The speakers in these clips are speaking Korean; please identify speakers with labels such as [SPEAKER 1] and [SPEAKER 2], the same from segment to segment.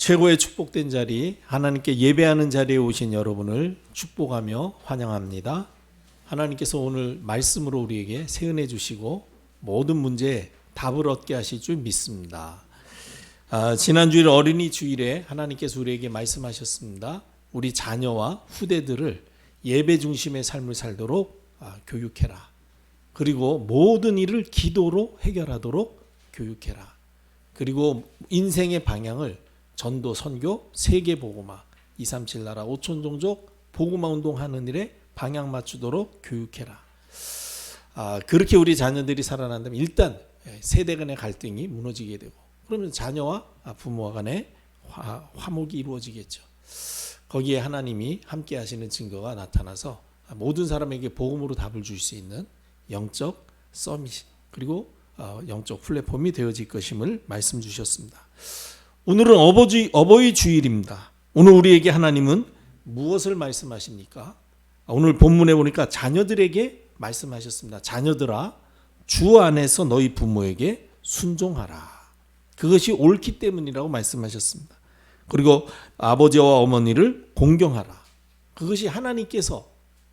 [SPEAKER 1] 최고의 축복된 자리, 하나님께 예배하는 자리에 오신 여러분을 축복하며 환영합니다. 하나님께서 오늘 말씀으로 우리에게 새 은혜 주시고 모든 문제에 답을 얻게 하실 줄 믿습니다. 지난주일 어린이 주일에 하나님께서 우리에게 말씀하셨습니다. 우리 자녀와 후대들을 예배 중심의 삶을 살도록 교육해라. 그리고 모든 일을 기도로 해결하도록 교육해라. 그리고 인생의 방향을 전도, 선교, 세계복음화, 237 나라 5천 종족 복음화 운동하는 일에 방향 맞추도록 교육해라. 그렇게 우리 자녀들이 살아난다면 일단 세대 간의 갈등이 무너지게 되고, 그러면 자녀와 부모와 간의 화목이 이루어지겠죠. 거기에 하나님이 함께 하시는 증거가 나타나서 모든 사람에게 복음으로 답을 줄 수 있는 영적 서밋, 그리고 영적 플랫폼이 되어질 것임을 말씀 주셨습니다. 오늘은 어버이 주일입니다. 오늘 우리에게 하나님은 무엇을 말씀하십니까? 오늘 본문에 보니까 자녀들에게 말씀하셨습니다. 자녀들아, 주 안에서 너희 부모에게 순종하라. 그것이 옳기 때문이라고 말씀하셨습니다. 그리고 아버지와 어머니를 공경하라. 그것이 하나님께서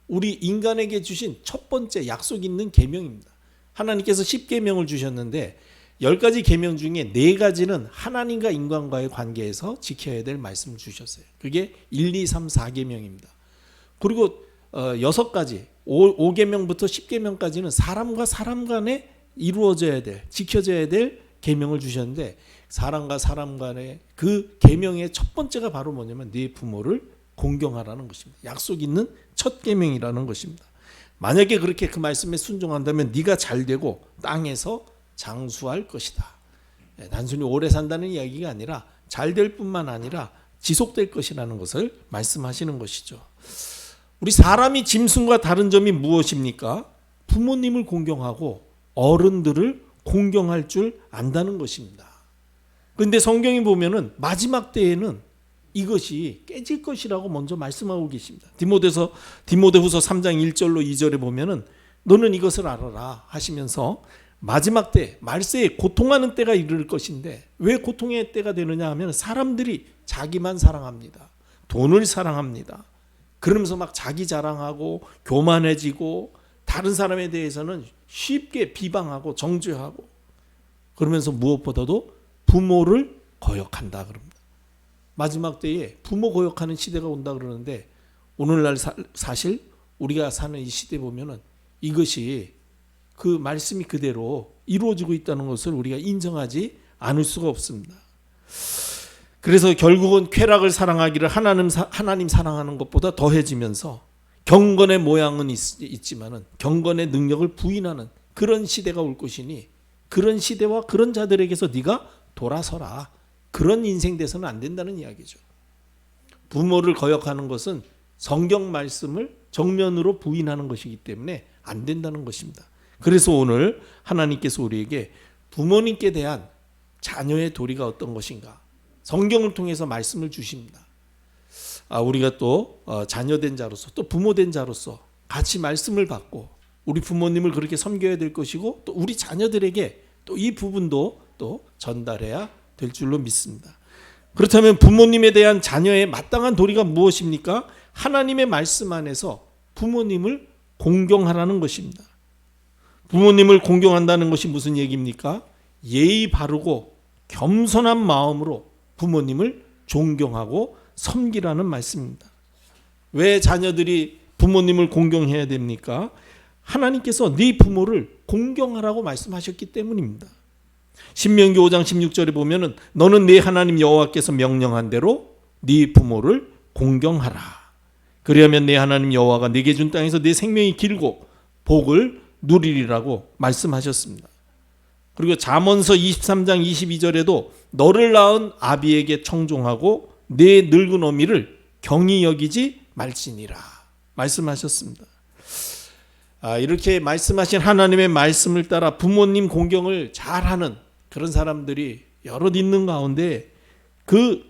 [SPEAKER 1] 우리 인간에게 주신 첫 번째 약속 있는 계명입니다. 하나님께서 10계명을 주셨는데 10가지 계명 중에 4가지는 하나님과 인간과의 관계에서 지켜야 될 말씀을 주셨어요. 그게 1, 2, 3, 4계명입니다. 그리고 6가지, 5계명부터 10계명까지는 사람과 사람 간에 이루어져야 될, 지켜져야 될 계명을 주셨는데, 사람과 사람 간의 그 계명의 첫 번째가 바로 뭐냐면 네 부모를 공경하라는 것입니다. 약속 있는 첫 계명이라는 것입니다. 만약에 그렇게 그 말씀에 순종한다면 네가 잘되고 땅에서 장수할 것이다. 단순히 오래 산다는 이야기가 아니라 잘될 뿐만 아니라 지속될 것이라는 것을 말씀하시는 것이죠. 우리 사람이 짐승과 다른 점이 무엇입니까? 부모님을 공경하고 어른들을 공경할 줄 안다는 것입니다. 그런데 성경에 보면은 마지막 때에는 이것이 깨질 것이라고 먼저 말씀하고 계십니다. 디모데후서 3장 1절로 2절에 보면은 너는 이것을 알아라 하시면서 마지막 때 말세에 고통하는 때가 이를 것인데, 왜 고통의 때가 되느냐 하면 사람들이 자기만 사랑합니다. 돈을 사랑합니다. 그러면서 막 자기 자랑하고 교만해지고 다른 사람에 대해서는 쉽게 비방하고 정죄하고, 그러면서 무엇보다도 부모를 거역한다 그럽니다. 마지막 때에 부모 거역하는 시대가 온다 그러는데, 오늘날 사실 우리가 사는 이 시대 보면은 이것이 그 말씀이 그대로 이루어지고 있다는 것을 우리가 인정하지 않을 수가 없습니다. 그래서 결국은 쾌락을 사랑하기를 하나님 사랑하는 것보다 더해지면서 경건의 모양은 있지만은 경건의 능력을 부인하는 그런 시대가 올 것이니, 그런 시대와 그런 자들에게서 네가 돌아서라. 그런 인생 돼서는 안 된다는 이야기죠. 부모를 거역하는 것은 성경 말씀을 정면으로 부인하는 것이기 때문에 안 된다는 것입니다. 그래서 오늘 하나님께서 우리에게 부모님께 대한 자녀의 도리가 어떤 것인가, 성경을 통해서 말씀을 주십니다. 우리가 또 자녀된 자로서, 또 부모된 자로서 같이 말씀을 받고 우리 부모님을 그렇게 섬겨야 될 것이고, 또 우리 자녀들에게 또 이 부분도 또 전달해야 될 줄로 믿습니다. 그렇다면 부모님에 대한 자녀의 마땅한 도리가 무엇입니까? 하나님의 말씀 안에서 부모님을 공경하라는 것입니다. 부모님을 공경한다는 것이 무슨 얘기입니까? 예의 바르고 겸손한 마음으로 부모님을 존경하고 섬기라는 말씀입니다. 왜 자녀들이 부모님을 공경해야 됩니까? 하나님께서 네 부모를 공경하라고 말씀하셨기 때문입니다. 신명기 5장 16절에 보면은 너는 네 하나님 여호와께서 명령한 대로 네 부모를 공경하라. 그리하면 네 하나님 여호와가 네게 준 땅에서 네 생명이 길고 복을 누리리라고 말씀하셨습니다. 그리고 잠언서 23장 22절에도 너를 낳은 아비에게 청종하고 네 늙은 어미를 경히 여기지 말지니라 말씀하셨습니다. 이렇게 말씀하신 하나님의 말씀을 따라 부모님 공경을 잘하는 그런 사람들이 여럿 있는 가운데, 그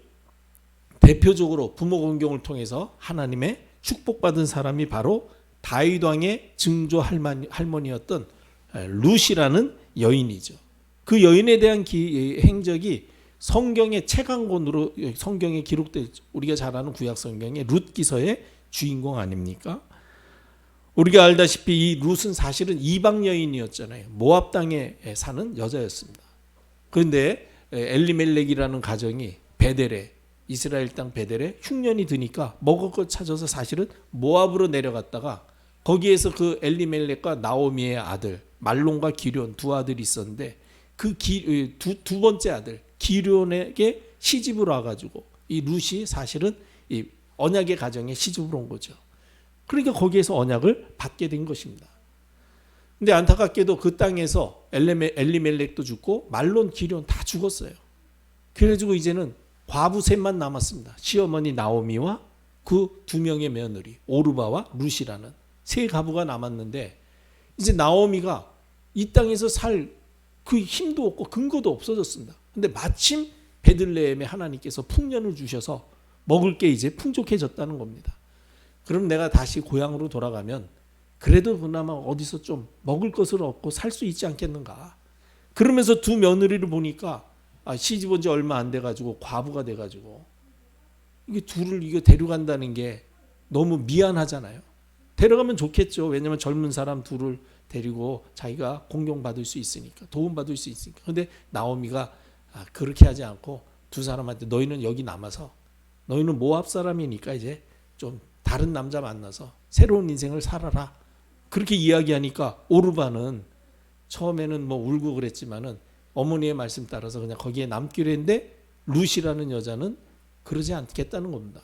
[SPEAKER 1] 대표적으로 부모 공경을 통해서 하나님의 축복받은 사람이 바로 다윗 왕의 증조 할머니였던 룻이라는 여인이죠. 그 여인에 대한 행적이 성경의 책 한 권으로 성경에 기록된 우리가 잘 아는 구약 성경의 룻 기서의 주인공 아닙니까? 우리가 알다시피 이 룻은 사실은 이방 여인이었잖아요. 모압 땅에 사는 여자였습니다. 그런데 엘리멜렉이라는 가정이 베델에 이스라엘 땅 베델에 흉년이 드니까 먹을 것 찾아서 사실은 모압으로 내려갔다가 거기에서 그 엘리멜렉과 나오미의 아들 말론과 기럨 두 아들이 있었는데 그 두 번째 아들 기럨에게 시집을 와가지고 이 룻이 사실은 이 언약의 가정에 시집을 온 거죠. 그러니까 거기에서 언약을 받게 된 것입니다. 근데 안타깝게도 그 땅에서 엘리멜렉도 죽고 말론 기럨 다 죽었어요. 그래가지고 이제는 과부 셋만 남았습니다. 시어머니 나오미와 그 두 명의 며느리 오르바와 룻이라는 세 가부가 남았는데 이제 나오미가 이 땅에서 살 그 힘도 없고 근거도 없어졌습니다. 근데 마침 베들레헴에 하나님께서 풍년을 주셔서 먹을 게 이제 풍족해졌다는 겁니다. 그럼 내가 다시 고향으로 돌아가면 그래도 그나마 어디서 좀 먹을 것을 얻고 살 수 있지 않겠는가. 그러면서 두 며느리를 보니까 시집 온 지 얼마 안 돼가지고 과부가 돼가지고 이게 둘을 이거 데려간다는 게 너무 미안하잖아요. 데려가면 좋겠죠. 왜냐하면 젊은 사람 둘을 데리고 자기가 공경받을 수 있으니까 도움받을 수 있으니까. 그런데 나오미가 그렇게 하지 않고 두 사람한테 너희는 여기 남아서 너희는 모압 사람이니까 이제 좀 다른 남자 만나서 새로운 인생을 살아라. 그렇게 이야기하니까 오르바는 처음에는 뭐 울고 그랬지만은 어머니의 말씀 따라서 그냥 거기에 남기로 했는데 룻이라는 여자는 그러지 않겠다는 겁니다.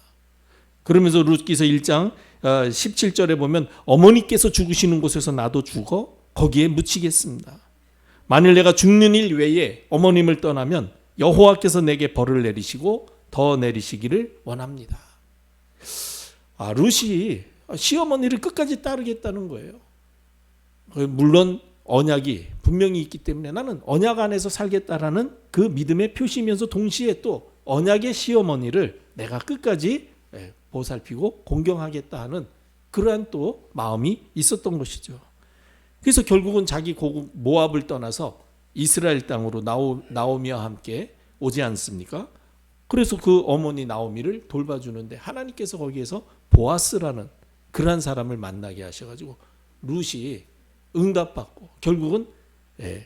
[SPEAKER 1] 그러면서 룻기서 1장 17절에 보면 어머니께서 죽으시는 곳에서 나도 죽어 거기에 묻히겠습니다. 만일 내가 죽는 일 외에 어머님을 떠나면 여호와께서 내게 벌을 내리시고 더 내리시기를 원합니다. 룻이 시어머니를 끝까지 따르겠다는 거예요. 물론 언약이 분명히 있기 때문에 나는 언약 안에서 살겠다라는 그 믿음의 표시면서 동시에 또 언약의 시어머니를 내가 끝까지 보살피고 공경하겠다 하는 그러한 또 마음이 있었던 것이죠. 그래서 결국은 자기 고국 모압을 떠나서 이스라엘 땅으로 나오미와 함께 오지 않습니까? 그래서 그 어머니 나오미를 돌봐주는데 하나님께서 거기에서 보아스라는 그러한 사람을 만나게 하셔가지고 룻이 응답받고 결국은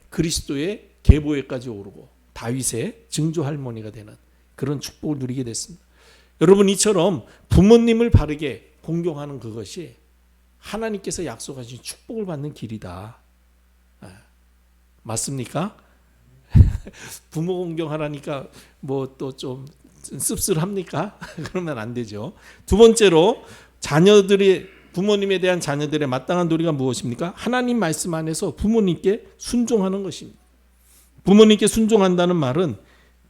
[SPEAKER 1] 그리스도의 계보에까지 오르고 다윗의 증조 할머니가 되는 그런 축복을 누리게 됐습니다. 여러분 이처럼 부모님을 바르게 공경하는 그것이 하나님께서 약속하신 축복을 받는 길이다. 맞습니까? 부모 공경하라니까 뭐 또 좀 씁쓸합니까? 그러면 안 되죠. 두 번째로 부모님에 대한 자녀들의 마땅한 도리가 무엇입니까? 하나님 말씀 안에서 부모님께 순종하는 것입니다. 부모님께 순종한다는 말은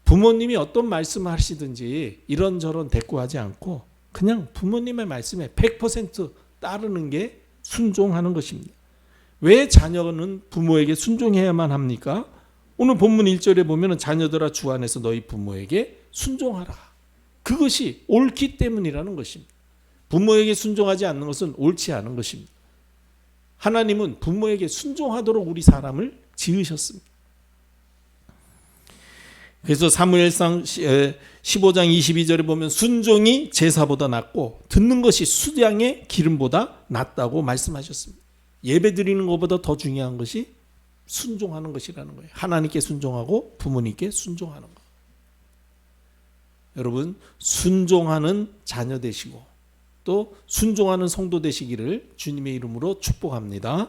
[SPEAKER 1] 부모님이 어떤 말씀을 하시든지 이런저런 대꾸하지 않고 그냥 부모님의 말씀에 100% 따르는 게 순종하는 것입니다. 왜 자녀는 부모에게 순종해야만 합니까? 오늘 본문 1절에 보면 자녀들아 주 안에서 너희 부모에게 순종하라. 그것이 옳기 때문이라는 것입니다. 부모에게 순종하지 않는 것은 옳지 않은 것입니다. 하나님은 부모에게 순종하도록 우리 사람을 지으셨습니다. 그래서 사무엘상 15장 22절에 보면 순종이 제사보다 낫고 듣는 것이 수량의 기름보다 낫다고 말씀하셨습니다. 예배 드리는 것보다 더 중요한 것이 순종하는 것이라는 거예요. 하나님께 순종하고 부모님께 순종하는 것. 여러분 순종하는 자녀 되시고 또 순종하는 성도 되시기를 주님의 이름으로 축복합니다.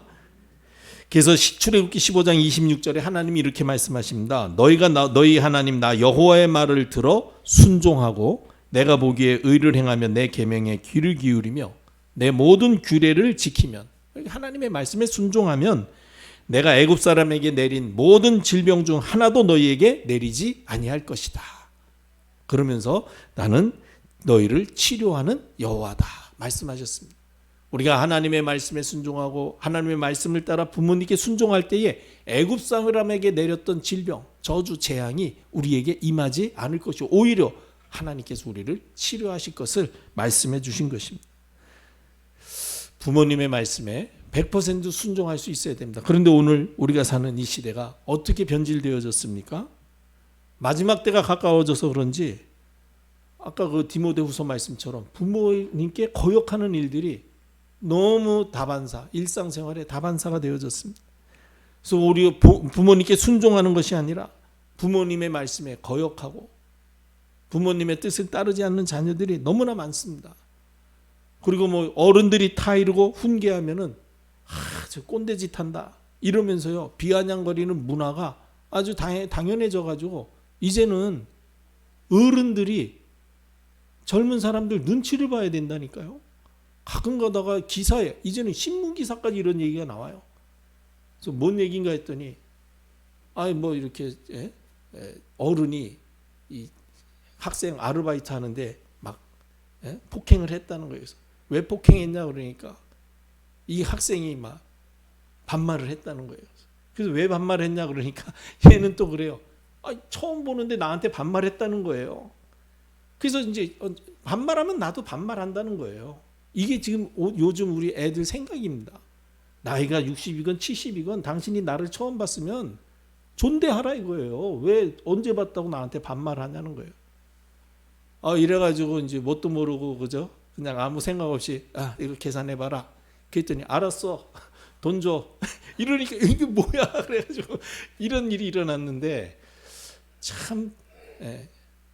[SPEAKER 1] 그래서 출애굽기 15장 26절에 하나님이 이렇게 말씀하십니다. 너희가 너희 하나님 나 여호와의 말을 들어 순종하고 내가 보기에 의를 행하며 내 계명에 귀를 기울이며 내 모든 규례를 지키면 하나님의 말씀에 순종하면 내가 애굽 사람에게 내린 모든 질병 중 하나도 너희에게 내리지 아니할 것이다. 그러면서 나는 너희를 치료하는 여호와다 말씀하셨습니다. 우리가 하나님의 말씀에 순종하고 하나님의 말씀을 따라 부모님께 순종할 때에 애굽 사람에게 내렸던 질병, 저주, 재앙이 우리에게 임하지 않을 것이고 오히려 하나님께서 우리를 치료하실 것을 말씀해 주신 것입니다. 부모님의 말씀에 100% 순종할 수 있어야 됩니다. 그런데 오늘 우리가 사는 이 시대가 어떻게 변질되어졌습니까? 마지막 때가 가까워져서 그런지 아까 그 디모데후서 말씀처럼 부모님께 거역하는 일들이 너무 다반사, 일상생활의 다반사가 되어졌습니다. 그래서 우리 부모님께 순종하는 것이 아니라 부모님의 말씀에 거역하고 부모님의 뜻을 따르지 않는 자녀들이 너무나 많습니다. 그리고 뭐 어른들이 타이르고 훈계하면은 저 꼰대짓 한다 이러면서요 비아냥거리는 문화가 아주 당연해져 가지고 이제는 어른들이 젊은 사람들 눈치를 봐야 된다니까요. 가끔 가다가 기사에 이제는 신문 기사까지 이런 얘기가 나와요. 그래서 뭔 얘기인가 했더니 뭐 이렇게 어른이 이 학생 아르바이트 하는데 막 폭행을 했다는 거예요. 왜 폭행했냐 그러니까 이 학생이 막 반말을 했다는 거예요. 그래서 왜 반말했냐 그러니까 얘는 또 그래요. 처음 보는데 나한테 반말했다는 거예요. 그래서 이제 반말하면 나도 반말한다는 거예요. 이게 지금 요즘 우리 애들 생각입니다. 나이가 60이건 70이건 당신이 나를 처음 봤으면 존대하라 이거예요. 왜 언제 봤다고 나한테 반말하냐는 거예요. 이래가지고 이제 뭣도 모르고 그죠? 그냥 아무 생각 없이 이거 계산해봐라. 그랬더니 알았어. 돈 줘. 이러니까 이게 뭐야? 그래가지고 이런 일이 일어났는데 참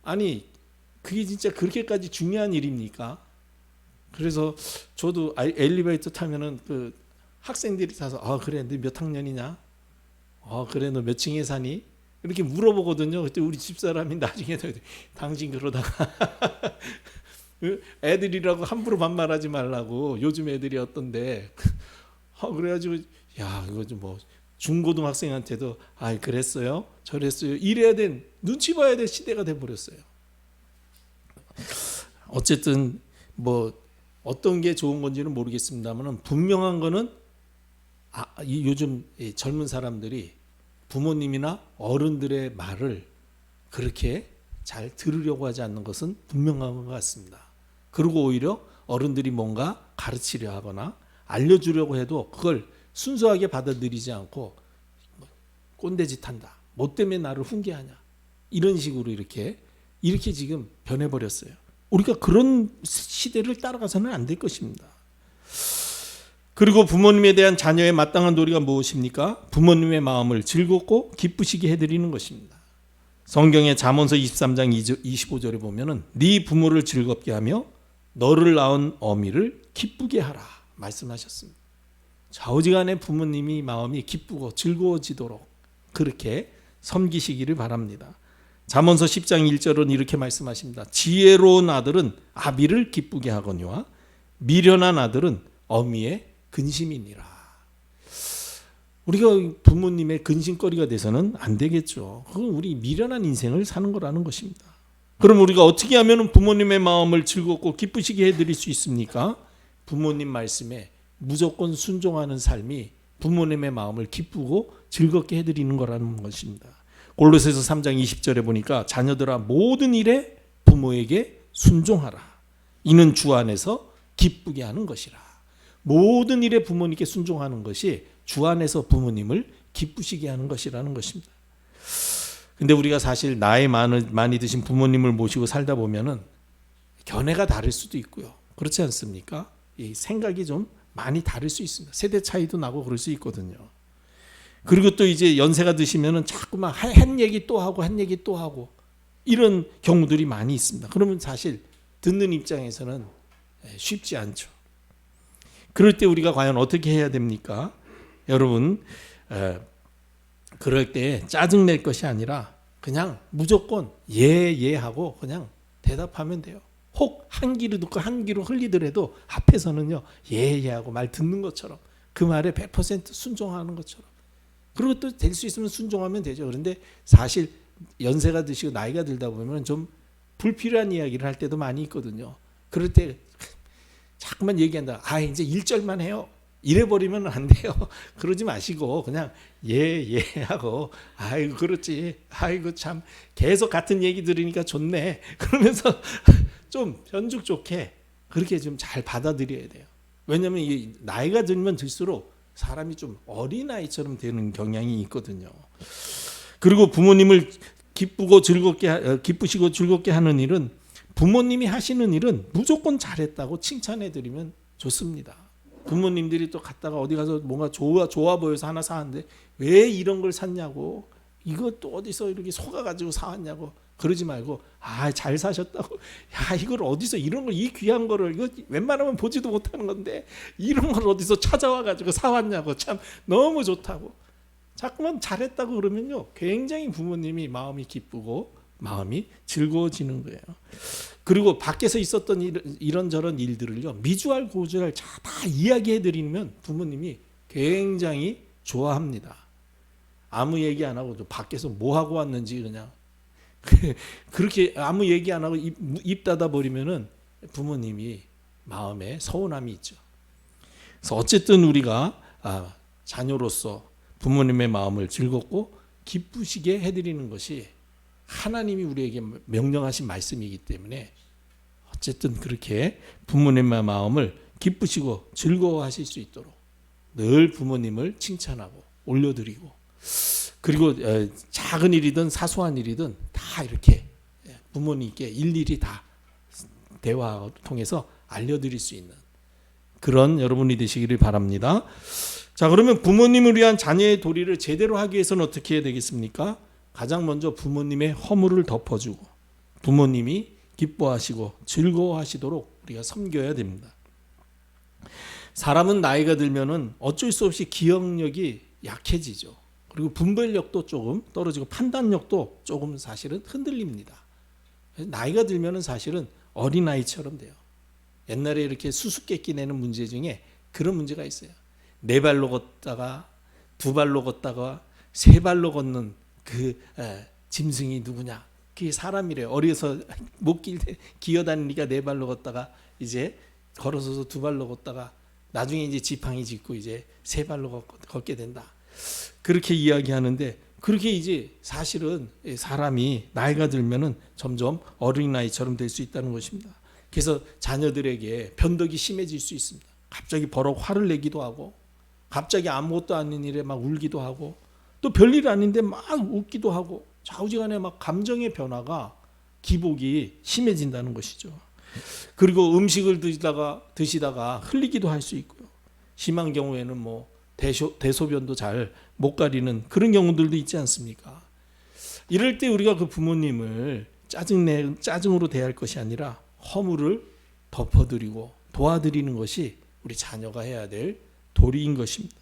[SPEAKER 1] 아니 그게 진짜 그렇게까지 중요한 일입니까? 그래서 저도 엘리베이터 타면은 그 학생들이 타서 그래 너 몇 학년이냐? 그래 너 몇 층에 사니? 이렇게 물어보거든요. 그때 우리 집사람이 나중에 당신 그러다가 애들이라고 함부로 반말하지 말라고 요즘 애들이 어떤데 그래가지고 이거 좀 뭐 중고등학생한테도 그랬어요 저랬어요 이래야 된 눈치 봐야 될 시대가 돼버렸어요. 어쨌든 뭐 어떤 게 좋은 건지는 모르겠습니다만 분명한 거는 요즘 젊은 사람들이 부모님이나 어른들의 말을 그렇게 잘 들으려고 하지 않는 것은 분명한 것 같습니다. 그리고 오히려 어른들이 뭔가 가르치려 하거나 알려주려고 해도 그걸 순수하게 받아들이지 않고 꼰대짓 한다. 뭐 때문에 나를 훈계하냐. 이런 식으로 이렇게 지금 변해버렸어요. 우리가 그런 시대를 따라가서는 안 될 것입니다. 그리고 부모님에 대한 자녀의 마땅한 도리가 무엇입니까? 부모님의 마음을 즐겁고 기쁘시게 해드리는 것입니다. 성경의 잠언서 23장 25절에 보면은 네 부모를 즐겁게 하며 너를 낳은 어미를 기쁘게 하라 말씀하셨습니다. 좌우지간에 부모님이 마음이 기쁘고 즐거워지도록 그렇게 섬기시기를 바랍니다. 잠언서 10장 1절은 이렇게 말씀하십니다. 지혜로운 아들은 아비를 기쁘게 하거니와 미련한 아들은 어미의 근심이니라. 우리가 부모님의 근심거리가 돼서는 안 되겠죠. 그건 우리 미련한 인생을 사는 거라는 것입니다. 그럼 우리가 어떻게 하면 부모님의 마음을 즐겁고 기쁘시게 해드릴 수 있습니까? 부모님 말씀에 무조건 순종하는 삶이 부모님의 마음을 기쁘고 즐겁게 해드리는 거라는 것입니다. 골로새서 3장 20절에 보니까 자녀들아 모든 일에 부모에게 순종하라. 이는 주 안에서 기쁘게 하는 것이라. 모든 일에 부모님께 순종하는 것이 주 안에서 부모님을 기쁘시게 하는 것이라는 것입니다. 근데 우리가 사실 나이 많이 드신 부모님을 모시고 살다 보면은 견해가 다를 수도 있고요. 그렇지 않습니까? 이 생각이 좀 많이 다를 수 있습니다. 세대 차이도 나고 그럴 수 있거든요. 그리고 또 이제 연세가 드시면은 자꾸만 한 얘기 또 하고 한 얘기 또 하고 이런 경우들이 많이 있습니다. 그러면 사실 듣는 입장에서는 쉽지 않죠. 그럴 때 우리가 과연 어떻게 해야 됩니까? 여러분, 그럴 때 짜증낼 것이 아니라 그냥 무조건 예 하고 그냥 대답하면 돼요. 혹 한 귀로 듣고 한 귀로 흘리더라도 앞에서는요 예 하고 말 듣는 것처럼 그 말에 100% 순종하는 것처럼. 그리고 또 될 수 있으면 순종하면 되죠. 그런데 사실 연세가 드시고 나이가 들다 보면 좀 불필요한 이야기를 할 때도 많이 있거든요. 그럴 때 자꾸만 얘기한다. 이제 1절만 해요. 이래버리면 안 돼요. 그러지 마시고 그냥 예 하고 아이고 그렇지. 아이고 참 계속 같은 얘기 들으니까 좋네. 그러면서 좀 변죽 좋게 그렇게 좀 잘 받아들여야 돼요. 왜냐하면 이 나이가 들면 들수록 사람이 좀 어린아이처럼 되는 경향이 있거든요. 그리고 부모님을 기쁘시고 즐겁게 하는 일은, 부모님이 하시는 일은 무조건 잘했다고 칭찬해 드리면 좋습니다. 부모님들이 또 갔다가 어디 가서 뭔가 좋아 보여서 하나 사는데 왜 이런 걸 샀냐고, 이것도 어디서 이렇게 속아가지고 사왔냐고 그러지 말고, 잘 사셨다고, 이걸 어디서 이런 걸, 이 귀한 거를, 이거 웬만하면 보지도 못하는 건데 이런 걸 어디서 찾아와가지고 사왔냐고, 참 너무 좋다고 자꾸만 잘했다고 그러면요, 굉장히 부모님이 마음이 기쁘고 마음이 즐거워지는 거예요. 그리고 밖에서 있었던 이런저런 일들을요, 미주알 고주알 다 이야기해 드리면 부모님이 굉장히 좋아합니다. 아무 얘기 안 하고 밖에서 뭐 하고 왔는지 그냥 그렇게 아무 얘기 안 하고 입 닫아 버리면은 부모님이 마음에 서운함이 있죠. 그래서 어쨌든 우리가 자녀로서 부모님의 마음을 즐겁고 기쁘시게 해드리는 것이 하나님이 우리에게 명령하신 말씀이기 때문에, 어쨌든 그렇게 부모님의 마음을 기쁘시고 즐거워하실 수 있도록 늘 부모님을 칭찬하고 올려드리고, 그리고 작은 일이든 사소한 일이든 다 이렇게 부모님께 일일이 다 대화를 통해서 알려드릴 수 있는 그런 여러분이 되시기를 바랍니다. 자, 그러면 부모님을 위한 자녀의 도리를 제대로 하기 위해서는 어떻게 해야 되겠습니까? 가장 먼저 부모님의 허물을 덮어주고 부모님이 기뻐하시고 즐거워하시도록 우리가 섬겨야 됩니다. 사람은 나이가 들면은 어쩔 수 없이 기억력이 약해지죠. 그리고 분별력도 조금 떨어지고 판단력도 조금 사실은 흔들립니다. 나이가 들면은 사실은 어린아이처럼 돼요. 옛날에 이렇게 수수께끼 내는 문제 중에 그런 문제가 있어요. 4발로 걷다가 2발로 걷다가 3발로 걷는 그 짐승이 누구냐? 그게 사람이래요. 어려서 못길 기어다니니까 4발로 걷다가 이제 걸어서서 2발로 걷다가 나중에 이제 지팡이 짚고 이제 3발로 걷게 된다. 그렇게 이야기하는데, 그렇게 이제 사실은 사람이 나이가 들면은 점점 어린아이처럼 될 수 있다는 것입니다. 그래서 자녀들에게 변덕이 심해질 수 있습니다. 갑자기 버럭 화를 내기도 하고, 갑자기 아무것도 아닌 일에 막 울기도 하고, 또 별일 아닌데 막 웃기도 하고, 좌우지간에 막 감정의 변화가 기복이 심해진다는 것이죠. 그리고 음식을 드시다가 흘리기도 할 수 있고요. 심한 경우에는 뭐 대소변도 잘 못 가리는 그런 경우들도 있지 않습니까? 이럴 때 우리가 그 부모님을 짜증으로 대할 것이 아니라 허물을 덮어드리고 도와드리는 것이 우리 자녀가 해야 될 도리인 것입니다.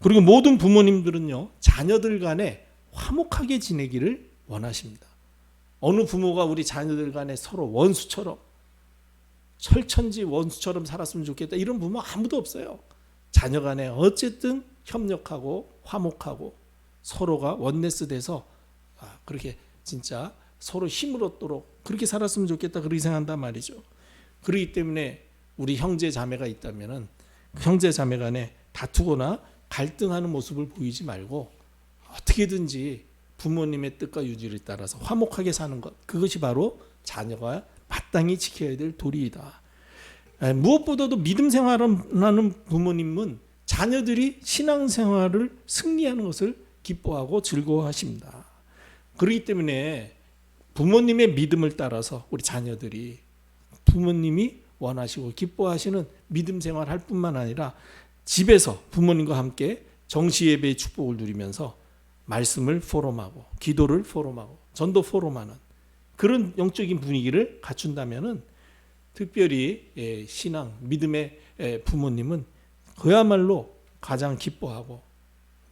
[SPEAKER 1] 그리고 모든 부모님들은요, 자녀들 간에 화목하게 지내기를 원하십니다. 어느 부모가 우리 자녀들 간에 서로 원수처럼, 철천지 원수처럼 살았으면 좋겠다, 이런 부모 아무도 없어요. 자녀 간에 어쨌든 협력하고 화목하고 서로가 원네스 돼서 그렇게 진짜 서로 힘을 얻도록 그렇게 살았으면 좋겠다, 그렇게 생각한단 말이죠. 그렇기 때문에 우리 형제 자매가 있다면은 형제 자매 간에 다투거나 갈등하는 모습을 보이지 말고 어떻게든지 부모님의 뜻과 유지를 따라서 화목하게 사는 것, 그것이 바로 자녀가 마땅히 지켜야 될 도리이다. 무엇보다도 믿음 생활하는 부모님은 자녀들이 신앙생활을 승리하는 것을 기뻐하고 즐거워하십니다. 그렇기 때문에 부모님의 믿음을 따라서 우리 자녀들이 부모님이 원하시고 기뻐하시는 믿음 생활할 뿐만 아니라 집에서 부모님과 함께 정시 예배의 축복을 누리면서 말씀을 포럼하고 기도를 포럼하고 전도 포럼하는 그런 영적인 분위기를 갖춘다면은, 특별히 신앙 믿음의 부모님은 그야말로 가장 기뻐하고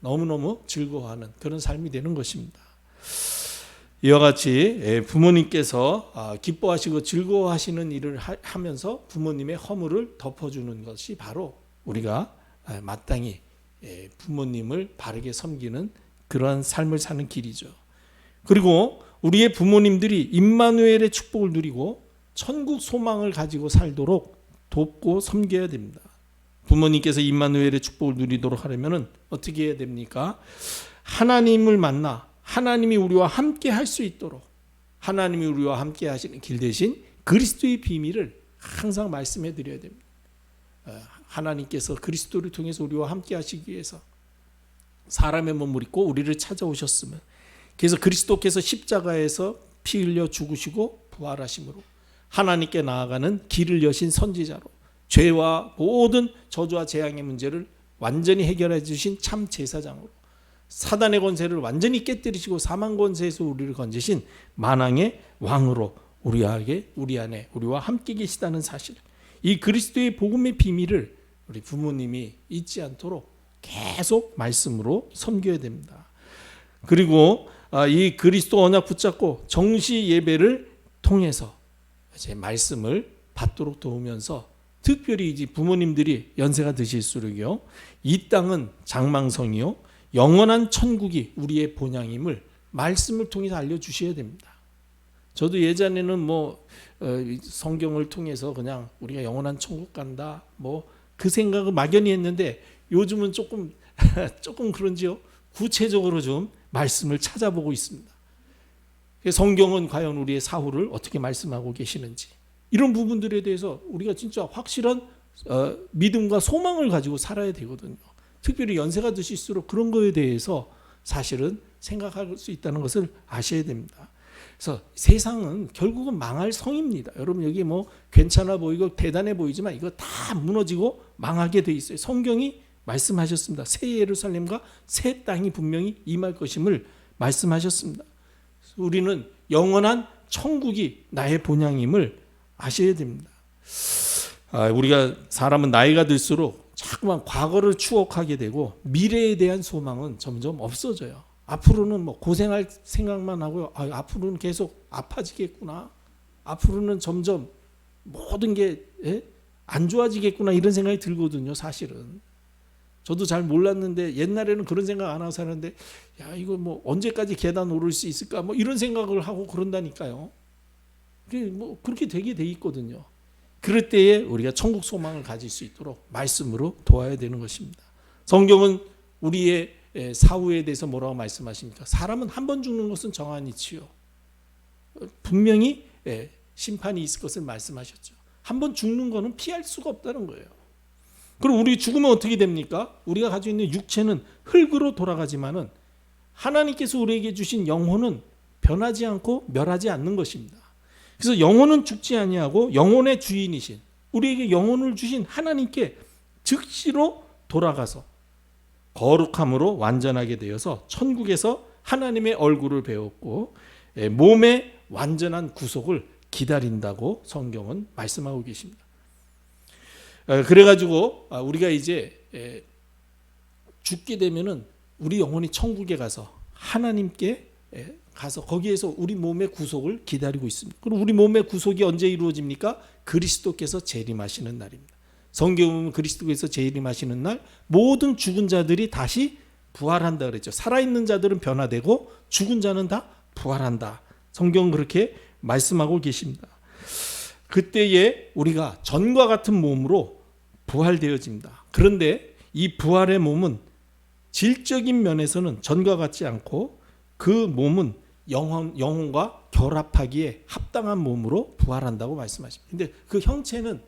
[SPEAKER 1] 너무너무 즐거워하는 그런 삶이 되는 것입니다. 이와 같이 부모님께서 기뻐하시고 즐거워하시는 일을 하면서 부모님의 허물을 덮어주는 것이 바로 우리가 마땅히 부모님을 바르게 섬기는 그러한 삶을 사는 길이죠. 그리고 우리의 부모님들이 임마누엘의 축복을 누리고 천국 소망을 가지고 살도록 돕고 섬겨야 됩니다. 부모님께서 임마누엘의 축복을 누리도록 하려면 어떻게 해야 됩니까? 하나님을 만나 하나님이 우리와 함께 할 수 있도록, 하나님이 우리와 함께 하시는 길 대신 그리스도의 비밀을 항상 말씀해 드려야 됩니다. 하나님께서 그리스도를 통해서 우리와 함께 하시기 위해서 사람의 몸을 입고 우리를 찾아오셨으면 그래서 그리스도께서 십자가에서 피 흘려 죽으시고 부활하심으로 하나님께 나아가는 길을 여신 선지자로 죄와 모든 저주와 재앙의 문제를 완전히 해결해 주신 참 제사장으로 사단의 권세를 완전히 깨뜨리시고 사망 권세에서 우리를 건지신 만왕의 왕으로 우리 안에 우리와 함께 계시다는 사실, 이 그리스도의 복음의 비밀을 우리 부모님이 잊지 않도록 계속 말씀으로 섬겨야 됩니다. 그리고 이 그리스도 언약 붙잡고 정시 예배를 통해서 이제 말씀을 받도록 도우면서, 특별히 이제 부모님들이 연세가 드실수록요, 이 땅은 장망성이요 영원한 천국이 우리의 본향임을 말씀을 통해서 알려주셔야 됩니다. 저도 예전에는 성경을 통해서 그냥 우리가 영원한 천국 간다 그 생각을 막연히 했는데, 요즘은 조금 그런지요, 구체적으로 좀 말씀을 찾아보고 있습니다. 성경은 과연 우리의 사후를 어떻게 말씀하고 계시는지, 이런 부분들에 대해서 우리가 진짜 확실한 믿음과 소망을 가지고 살아야 되거든요. 특별히 연세가 드실수록 그런 거에 대해서 사실은 생각할 수 있다는 것을 아셔야 됩니다. 그래서 세상은 결국은 망할 성입니다. 여러분, 여기 괜찮아 보이고 대단해 보이지만 이거 다 무너지고 망하게 돼 있어요. 성경이 말씀하셨습니다. 새 예루살렘과 새 땅이 분명히 임할 것임을 말씀하셨습니다. 우리는 영원한 천국이 나의 본향임을 아셔야 됩니다. 우리가 사람은 나이가 들수록 자꾸만 과거를 추억하게 되고 미래에 대한 소망은 점점 없어져요. 앞으로는 고생할 생각만 하고요. 앞으로는 계속 아파지겠구나. 앞으로는 점점 모든 게 안 좋아지겠구나, 이런 생각이 들거든요. 사실은 저도 잘 몰랐는데 옛날에는 그런 생각 안 하고 살았는데, 야, 이거 언제까지 계단 오를 수 있을까 이런 생각을 하고 그런다니까요. 그렇게 되게 돼 있거든요. 그럴 때에 우리가 천국 소망을 가질 수 있도록 말씀으로 도와야 되는 것입니다. 성경은 우리의 사후에 대해서 뭐라고 말씀하십니까? 사람은 한 번 죽는 것은 정한 이치요. 분명히 심판이 있을 것을 말씀하셨죠. 한 번 죽는 것은 피할 수가 없다는 거예요. 그럼 우리 죽으면 어떻게 됩니까? 우리가 가지고 있는 육체는 흙으로 돌아가지만은 하나님께서 우리에게 주신 영혼은 변하지 않고 멸하지 않는 것입니다. 그래서 영혼은 죽지 아니하고 영혼의 주인이신 우리에게 영혼을 주신 하나님께 즉시로 돌아가서 거룩함으로 완전하게 되어서 천국에서 하나님의 얼굴을 배웠고 몸의 완전한 구속을 기다린다고 성경은 말씀하고 계십니다. 그래가지고 우리가 이제 죽게 되면은 우리 영혼이 천국에 가서 하나님께 가서 거기에서 우리 몸의 구속을 기다리고 있습니다. 그럼 우리 몸의 구속이 언제 이루어집니까? 그리스도께서 재림하시는 날입니다. 성경은 그리스도께서 재림하시는 날 모든 죽은 자들이 다시 부활한다 그랬죠. 살아있는 자들은 변화되고 죽은 자는 다 부활한다. 성경은 그렇게 말씀하고 계십니다. 그때에 우리가 전과 같은 몸으로 부활되어집니다. 그런데 이 부활의 몸은 질적인 면에서는 전과 같지 않고 그 몸은 영혼과 결합하기에 합당한 몸으로 부활한다고 말씀하십니다. 근데 그 형체는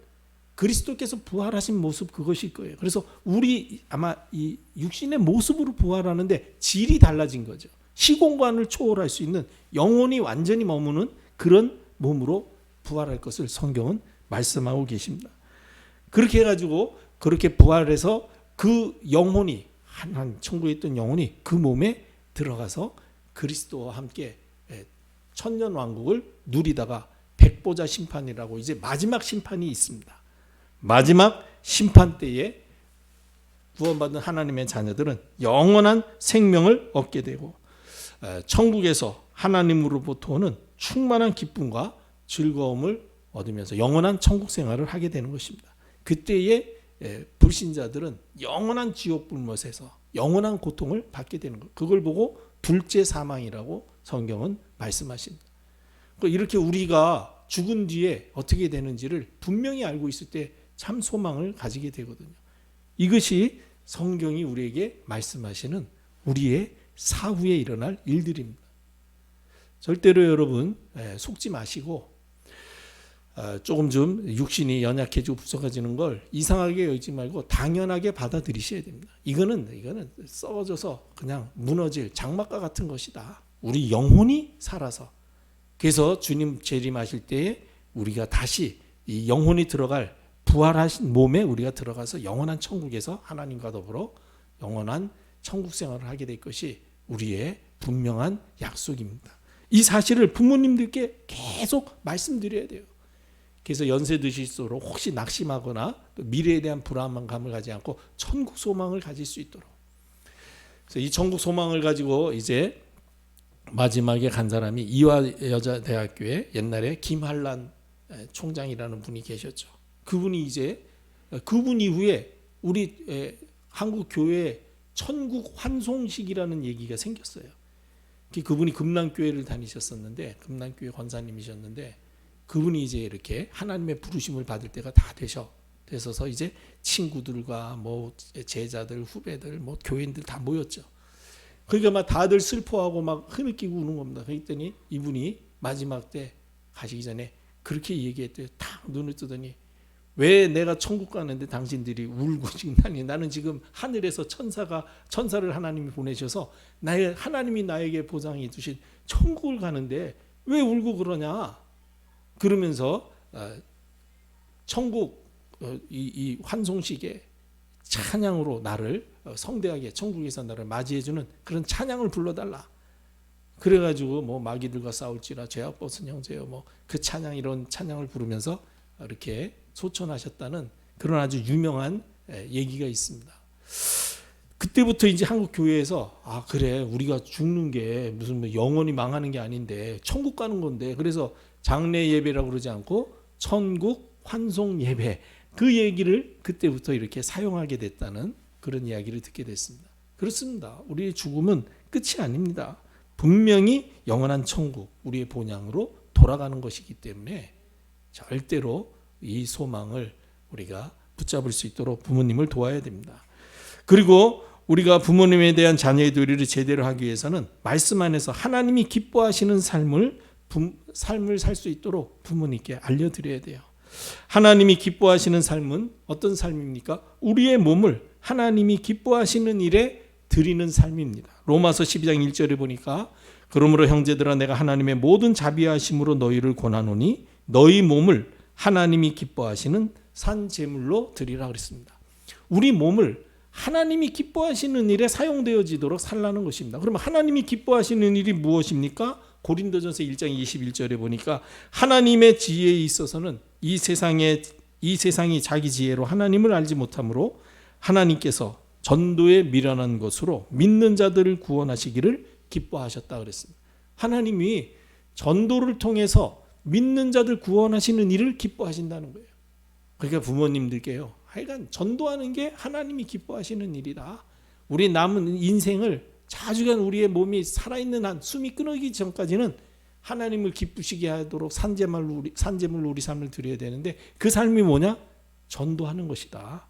[SPEAKER 1] 그리스도께서 부활하신 모습, 그것일 거예요. 그래서 우리 아마 이 육신의 모습으로 부활하는데 질이 달라진 거죠. 시공간을 초월할 수 있는 영혼이 완전히 머무는 그런 몸으로 부활할 것을 성경은 말씀하고 계십니다. 그렇게 해가지고 그렇게 부활해서 그 영혼이 한 천국에 있던 영혼이 그 몸에 들어가서 그리스도와 함께 천년 왕국을 누리다가 백보자 심판이라고 이제 마지막 심판이 있습니다. 마지막 심판 때에 구원받은 하나님의 자녀들은 영원한 생명을 얻게 되고 천국에서 하나님으로부터 오는 충만한 기쁨과 즐거움을 얻으면서 영원한 천국 생활을 하게 되는 것입니다. 그때에 불신자들은 영원한 지옥 불못에서 영원한 고통을 받게 되는 것, 그걸 보고 둘째 사망이라고 성경은 말씀하십니다. 이렇게 우리가 죽은 뒤에 어떻게 되는지를 분명히 알고 있을 때 참 소망을 가지게 되거든요. 이것이 성경이 우리에게 말씀하시는 우리의 사후에 일어날 일들입니다. 절대로 여러분 속지 마시고 조금 좀 육신이 연약해지고 부족해지는 걸 이상하게 여기지 말고 당연하게 받아들이셔야 됩니다. 이거는 썩어져서 그냥 무너질 장막과 같은 것이다. 우리 영혼이 살아서. 그래서 주님 재림하실 때에 우리가 다시 이 영혼이 들어갈 부활하신 몸에 우리가 들어가서 영원한 천국에서 하나님과 더불어 영원한 천국 생활을 하게 될 것이 우리의 분명한 약속입니다. 이 사실을 부모님들께 계속 말씀드려야 돼요. 그래서 연세 드실수록 혹시 낙심하거나 또 미래에 대한 불안감을 가지지 않고 천국 소망을 가질 수 있도록. 그래서 이 천국 소망을 가지고 이제 마지막에 간 사람이 이화여자대학교에 옛날에 김한란 총장이라는 분이 계셨죠. 그분 이후에 우리 한국 교회에 천국 환송식이라는 얘기가 생겼어요. 그분이 금남교회를 다니셨었는데, 금남교회 권사님이셨는데, 그분이 이제 이렇게 하나님의 부르심을 받을 때가 다 되셔서 이제 친구들과 뭐 제자들, 후배들, 뭐 교인들 다 모였죠. 그러니까 막 다들 슬퍼하고 막 흐느끼고 우는 겁니다. 그랬더니 이분이 마지막 때 가시기 전에 그렇게 얘기했대요. 탁 눈을 뜨더니, 왜 내가 천국 가는데 당신들이 울고 지나니? 나는 지금 하늘에서 천사를 하나님이 보내셔서 하나님이 나에게 보장해 주신 천국을 가는데 왜 울고 그러냐? 그러면서 천국 이 환송식에 찬양으로 나를 성대하게 천국에서 나를 맞이해주는 그런 찬양을 불러달라. 그래가지고 뭐 마귀들과 싸울지라 죄악 벗은 형제여, 뭐 그 찬양, 이런 찬양을 부르면서 이렇게 소천하셨다는 그런 아주 유명한 얘기가 있습니다. 그때부터 이제 한국 교회에서 그래, 우리가 죽는 게 무슨 뭐 영원히 망하는 게 아닌데 천국 가는 건데, 그래서 장례 예배라고 그러지 않고 천국 환송 예배, 그 얘기를 그때부터 이렇게 사용하게 됐다는 그런 이야기를 듣게 됐습니다. 그렇습니다. 우리의 죽음은 끝이 아닙니다. 분명히 영원한 천국, 우리의 본향으로 돌아가는 것이기 때문에 절대로 이 소망을 우리가 붙잡을 수 있도록 부모님을 도와야 됩니다. 그리고 우리가 부모님에 대한 자녀의 도리를 제대로 하기 위해서는 말씀 안에서 하나님이 기뻐하시는 삶을 살 수 있도록 부모님께 알려드려야 돼요. 하나님이 기뻐하시는 삶은 어떤 삶입니까? 우리의 몸을 하나님이 기뻐하시는 일에 드리는 삶입니다. 로마서 12장 1절에 보니까, 그러므로 형제들아 내가 하나님의 모든 자비하심으로 너희를 권하노니 너희 몸을 하나님이 기뻐하시는 산 제물로 드리라 그랬습니다. 우리 몸을 하나님이 기뻐하시는 일에 사용되어지도록 살라는 것입니다. 그러면 하나님이 기뻐하시는 일이 무엇입니까? 고린도전서 1장 21절에 보니까 하나님의 지혜에 있어서는 이 세상이 자기 지혜로 하나님을 알지 못하므로 하나님께서 전도에 미련한 것으로 믿는 자들을 구원하시기를 기뻐하셨다 그랬습니다. 하나님이 전도를 통해서 믿는 자들 구원하시는 일을 기뻐하신다는 거예요. 그러니까 부모님들께요, 하여간 전도하는 게 하나님이 기뻐하시는 일이다. 우리 남은 인생을 자주간 우리의 몸이 살아있는 한, 숨이 끊어지기 전까지는 하나님을 기쁘시게 하도록 산제물로 우리 삶을 드려야 되는데, 그 삶이 뭐냐? 전도하는 것이다.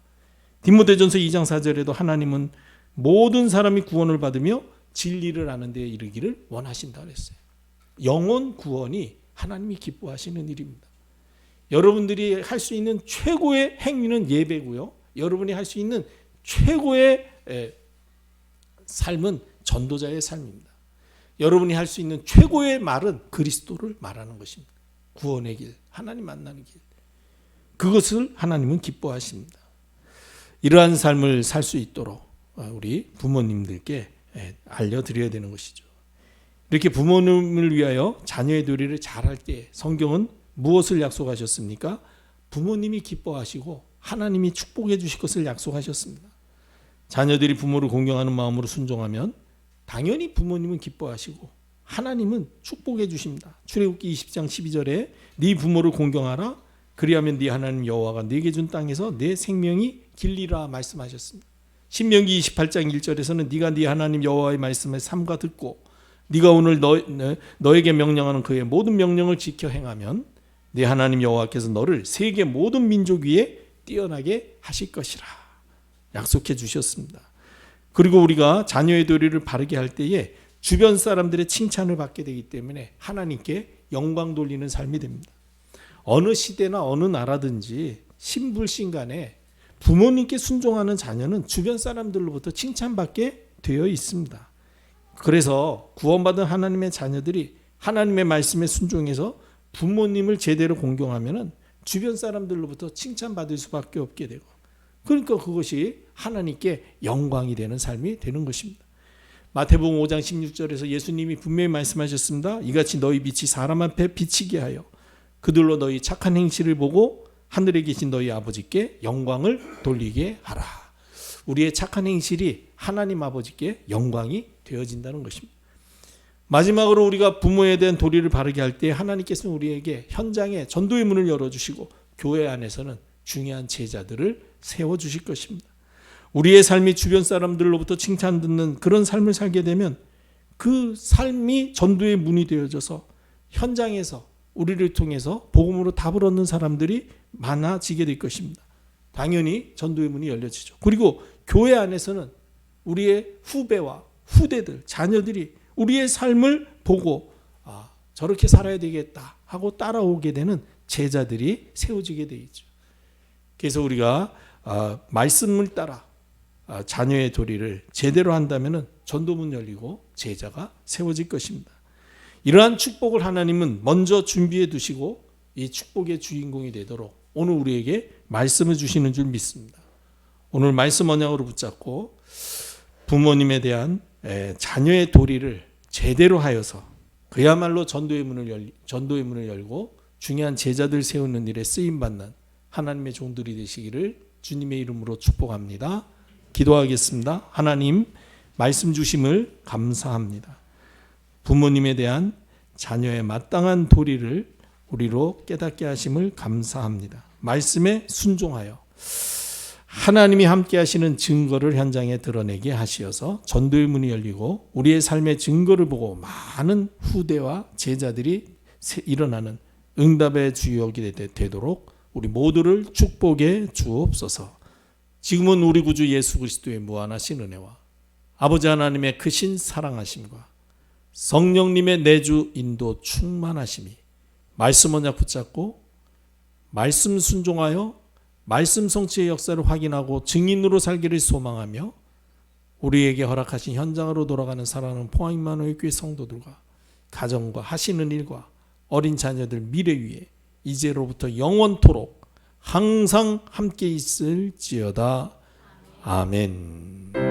[SPEAKER 1] 디모데전서 2장 4절에도 하나님은 모든 사람이 구원을 받으며 진리를 아는 데에 이르기를 원하신다 그랬어요. 영혼 구원이 하나님이 기뻐하시는 일입니다. 여러분들이 할 수 있는 최고의 행위는 예배고요. 여러분이 할 수 있는 최고의 삶은 전도자의 삶입니다. 여러분이 할 수 있는 최고의 말은 그리스도를 말하는 것입니다. 구원의 길, 하나님 만나는 길. 그것을 하나님은 기뻐하십니다. 이러한 삶을 살 수 있도록 우리 부모님들께 알려드려야 되는 것이죠. 이렇게 부모님을 위하여 자녀의 도리를 잘할 때 성경은 무엇을 약속하셨습니까? 부모님이 기뻐하시고 하나님이 축복해 주실 것을 약속하셨습니다. 자녀들이 부모를 공경하는 마음으로 순종하면 당연히 부모님은 기뻐하시고 하나님은 축복해 주십니다. 출애굽기 20장 12절에 네 부모를 공경하라, 그리하면 네 하나님 여호와가 네게 준 땅에서 내 생명이 길리라 말씀하셨습니다. 신명기 28장 1절에서는 네가 네 하나님 여호와의 말씀을 삼가 듣고 네가 오늘 너에게 명령하는 그의 모든 명령을 지켜 행하면 네 하나님 여호와께서 너를 세계 모든 민족 위에 뛰어나게 하실 것이라 약속해 주셨습니다. 그리고 우리가 자녀의 도리를 바르게 할 때에 주변 사람들의 칭찬을 받게 되기 때문에 하나님께 영광 돌리는 삶이 됩니다. 어느 시대나 어느 나라든지 신불신간에 부모님께 순종하는 자녀는 주변 사람들로부터 칭찬받게 되어 있습니다. 그래서 구원받은 하나님의 자녀들이 하나님의 말씀에 순종해서 부모님을 제대로 공경하면은 주변 사람들로부터 칭찬받을 수밖에 없게 되고, 그러니까 그것이 하나님께 영광이 되는 삶이 되는 것입니다. 마태복음 5장 16절에서 예수님이 분명히 말씀하셨습니다. 이같이 너희 빛이 사람 앞에 비치게 하여 그들로 너희 착한 행실을 보고 하늘에 계신 너희 아버지께 영광을 돌리게 하라. 우리의 착한 행실이 하나님 아버지께 영광이 되어진다는 것입니다. 마지막으로 우리가 부모에 대한 도리를 바르게 할 때 하나님께서는 우리에게 현장에 전도의 문을 열어주시고 교회 안에서는 중요한 제자들을 세워주실 것입니다. 우리의 삶이 주변 사람들로부터 칭찬 듣는 그런 삶을 살게 되면 그 삶이 전도의 문이 되어져서 현장에서 우리를 통해서 복음으로 답을 얻는 사람들이 많아지게 될 것입니다. 당연히 전도의 문이 열려지죠. 그리고 교회 안에서는 우리의 후배와 후대들, 자녀들이 우리의 삶을 보고 저렇게 살아야 되겠다 하고 따라오게 되는 제자들이 세워지게 되어 있죠. 그래서 우리가 말씀을 따라 자녀의 도리를 제대로 한다면 전도문 열리고 제자가 세워질 것입니다. 이러한 축복을 하나님은 먼저 준비해 두시고 이 축복의 주인공이 되도록 오늘 우리에게 말씀을 주시는 줄 믿습니다. 오늘 말씀 언약으로 붙잡고 부모님에 대한 자녀의 도리를 제대로 하여서 그야말로 전도의 문을 열고 중요한 제자들 세우는 일에 쓰임받는 하나님의 종들이 되시기를 주님의 이름으로 축복합니다. 기도하겠습니다. 하나님, 말씀 주심을 감사합니다. 부모님에 대한 자녀의 마땅한 도리를 우리로 깨닫게 하심을 감사합니다. 말씀에 순종하여 하나님이 함께 하시는 증거를 현장에 드러내게 하시어서 전도의 문이 열리고 우리의 삶의 증거를 보고 많은 후대와 제자들이 일어나는 응답의 주역이 되도록 우리 모두를 축복해 주옵소서. 지금은 우리 구주 예수 그리스도의 무한하신 은혜와 아버지 하나님의 크신 사랑하심과 성령님의 내주 인도 충만하심이 말씀 언약 붙잡고 말씀 순종하여 말씀 성취의 역사를 확인하고 증인으로 살기를 소망하며 우리에게 허락하신 현장으로 돌아가는 사랑하는 포항임마누엘 교회 성도들과 가정과 하시는 일과 어린 자녀들 미래 위에 이제로부터 영원토록 항상 함께 있을지어다. 아멘.